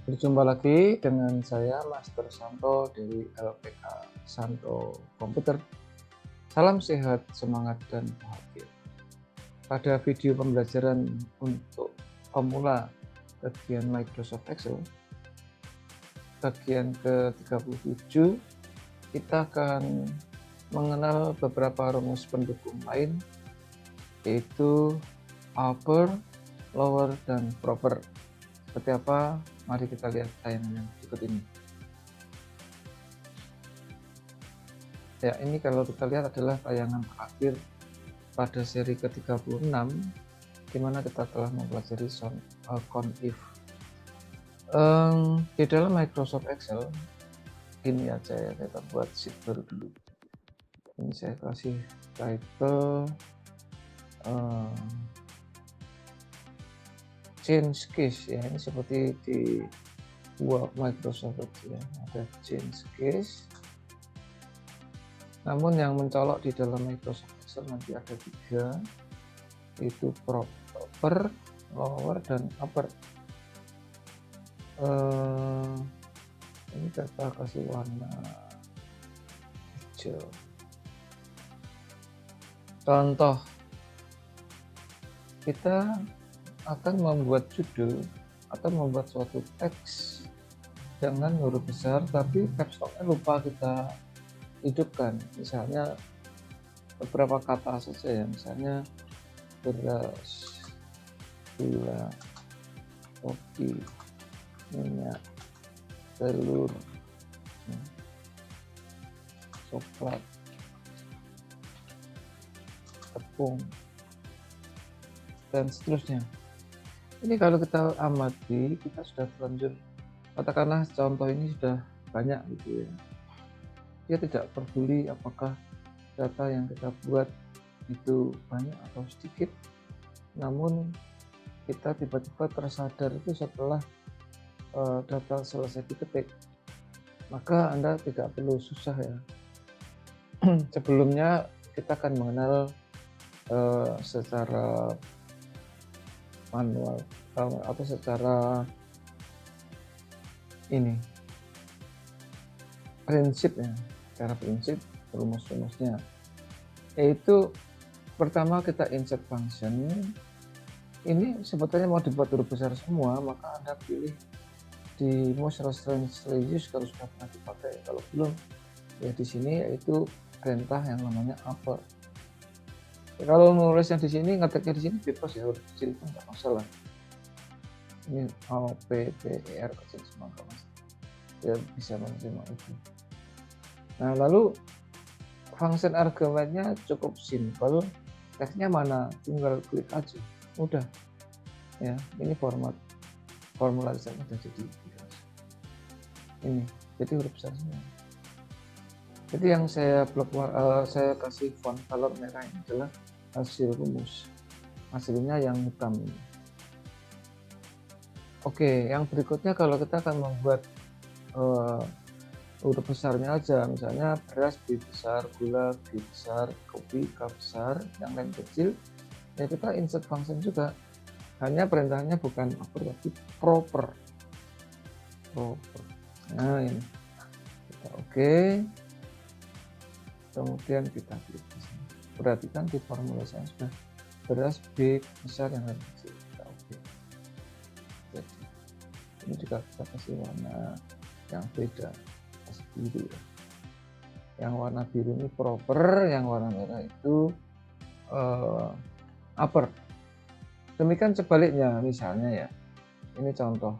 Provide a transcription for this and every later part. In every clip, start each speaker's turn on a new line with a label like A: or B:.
A: Berjumpa lagi dengan saya Master Santo dari LPK Santo Komputer. Salam sehat, semangat, dan bahagia. Pada video pembelajaran untuk pemula bagian Microsoft Excel, bagian ke-37, kita akan mengenal beberapa rumus pendukung lain, yaitu upper, lower, dan proper. Seperti apa? Mari kita lihat tayangan yang berikut ini. Ya, ini kalau kita lihat adalah tayangan terakhir pada seri ke-36, di mana kita telah mempelajari CONIF. Di dalam Microsoft Excel, ini aja ya, kita buat sheet baru dulu. Ini saya kasih title change case ya, ini seperti di Microsoft ya, ada change case. Namun yang mencolok di dalam Microsoft Excel nanti ada 3, yaitu proper, lower, dan upper. Ini kita kasih warna hijau. Contoh, kita akan membuat judul atau membuat suatu teks dengan huruf besar, tapi caps lock-nya lupa kita hidupkan. Misalnya beberapa kata saja ya, misalnya beras, gula, kopi, minyak, telur, coklat, tepung, dan seterusnya. Ini kalau kita amati, kita sudah terlanjur, katakanlah contoh ini sudah banyak gitu ya. Dia tidak peduli apakah data yang kita buat itu banyak atau sedikit, namun kita tiba-tiba tersadar itu setelah data selesai diketik, maka Anda tidak perlu susah ya. Sebelumnya kita akan mengenal secara manual atau secara ini prinsipnya, secara prinsip rumus-rumusnya, yaitu pertama kita insert function. Ini sebetulnya mau dibuat huruf besar semua, maka Anda pilih di most recently used kalau sudah pernah dipakai. Kalau belum ya di sini, yaitu perintah yang namanya upper. Ya, kalau nulisnya di sini, ngetiknya di sini bebas ya, huruf kecil itu nggak masalah. Ini O, P, P, E, R kecil semua nggak masalah. Ya bisa menerima itu. Nah, lalu function argumennya cukup simple. Teksnya mana? Tinggal klik aja. Udah. Ya, ini formula desainnya udah jadi. Ini, jadi huruf besar semua. Jadi yang saya kasih font color merah ini adalah hasil rumus. Hasilnya yang hitam. Oke, yang berikutnya kalau kita akan membuat huruf besarnya aja, misalnya beras B besar, gula B besar, kopi K besar, yang lain kecil, ya kita insert function juga. Hanya perintahnya bukan upper tapi proper. Nah ini kita oke. Kemudian kita klik di sini. Perhatikan di formula saya sudah beras B besar yang lain kecil. Kita oke. Jadi ini juga kita kasih warna yang beda, kasih biru ya. Yang warna biru ini proper, yang warna merah itu upper. Demikian sebaliknya, misalnya ya, ini contoh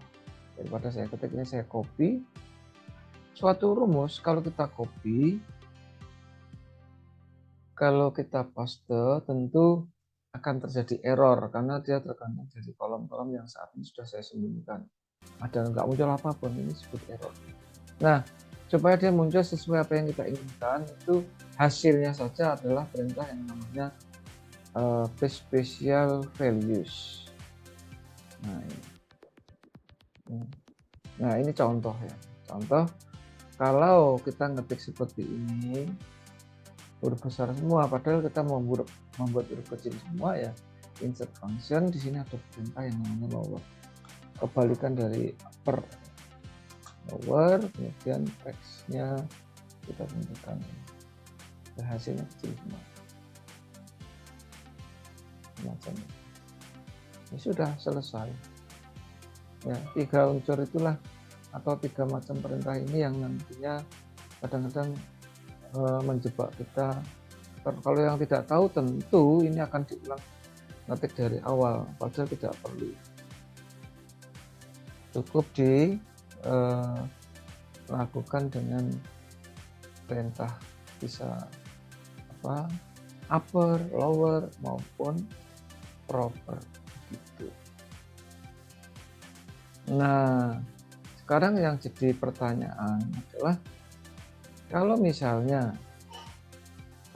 A: daripada saya ketik, ini saya copy suatu rumus. Kalau kita copy, kalau kita paste, tentu akan terjadi error karena dia tergantung dari kolom-kolom yang saat ini sudah saya sembunyikan. Ada nggak muncul apapun, ini disebut error. Nah, supaya dia muncul sesuai apa yang kita inginkan, itu hasilnya saja adalah perintah yang namanya special values. Nah ini contoh ya. Contoh, kalau kita ngetik seperti ini, huruf besar semua, padahal kita membuat huruf kecil semua ya. Insert function, di sini ada perintah yang namanya lower. Kebalikan dari upper. lower, kemudian teksnya kita tentukan hasilnya kecil semua macam ini. Ya sudah selesai ya. 3 unsur itulah atau 3 macam perintah ini yang nantinya kadang-kadang menjebak kita. Kalau yang tidak tahu tentu ini akan diulang ngetik dari awal, padahal tidak perlu. Cukup dilakukan dengan perintah bisa upper, lower maupun proper gitu. Nah, sekarang yang jadi pertanyaan adalah kalau misalnya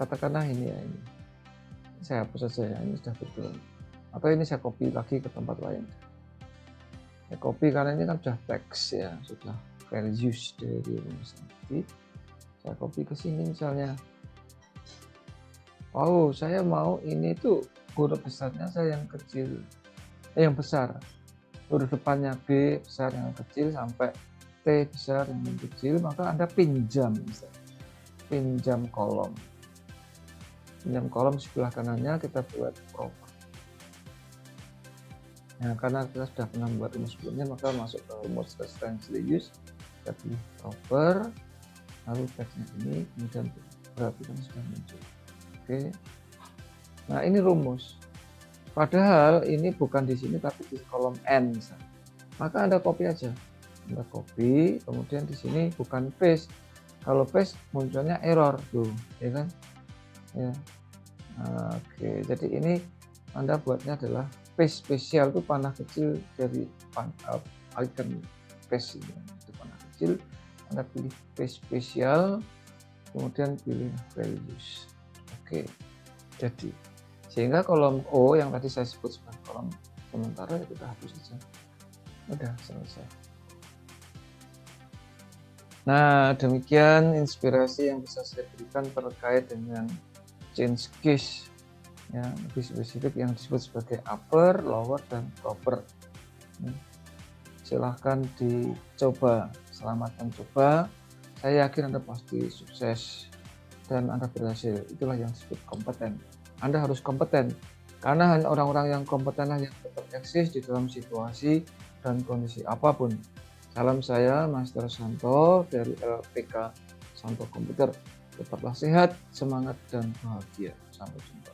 A: katakanlah ini saya hapus saja ya, ini sudah betul, atau ini saya copy lagi ke tempat lain. Saya copy karena ini kan sudah teks ya, sudah values dari rumus nanti. Saya copy ke sini misalnya. Oh, saya mau ini tuh huruf besarnya saya yang kecil, yang besar. Huruf depannya B besar yang kecil sampai T besar yang kecil, maka Anda pinjam misalnya. Pinjam kolom. Pinjam kolom sebelah kanannya kita buat proper. Nah, karena kita sudah pernah membuat rumus sebelumnya, maka masuk ke rumus restricted use, kita pilih proper, lalu teksnya ini, kemudian berarti kan sudah muncul. Oke. Nah, ini rumus. Padahal ini bukan di sini tapi di kolom N misalnya. Maka Anda copy aja. Anda copy, kemudian di sini bukan paste. Kalau paste munculnya error tuh, ya kan? Ya. Oke, jadi ini Anda buatnya adalah paste spesial, itu panah kecil dari icon paste ini. Itu panah kecil, Anda pilih paste spesial, kemudian pilih values. Oke, jadi sehingga kolom O yang tadi saya sebut sebagai kolom sementara kita hapus saja. Udah selesai. Nah, demikian inspirasi yang bisa saya berikan terkait dengan change case ya, lebih spesifik yang disebut sebagai upper, lower, dan proper. Silahkan dicoba, selamat mencoba. Saya yakin Anda pasti sukses dan Anda berhasil. Itulah yang disebut kompeten. Anda harus kompeten karena hanya orang-orang yang kompeten yang tetap eksis di dalam situasi dan kondisi apapun. Salam saya Master Santo dari LPK Santo Komputer. Tetaplah sehat, semangat, dan bahagia. Sampai jumpa.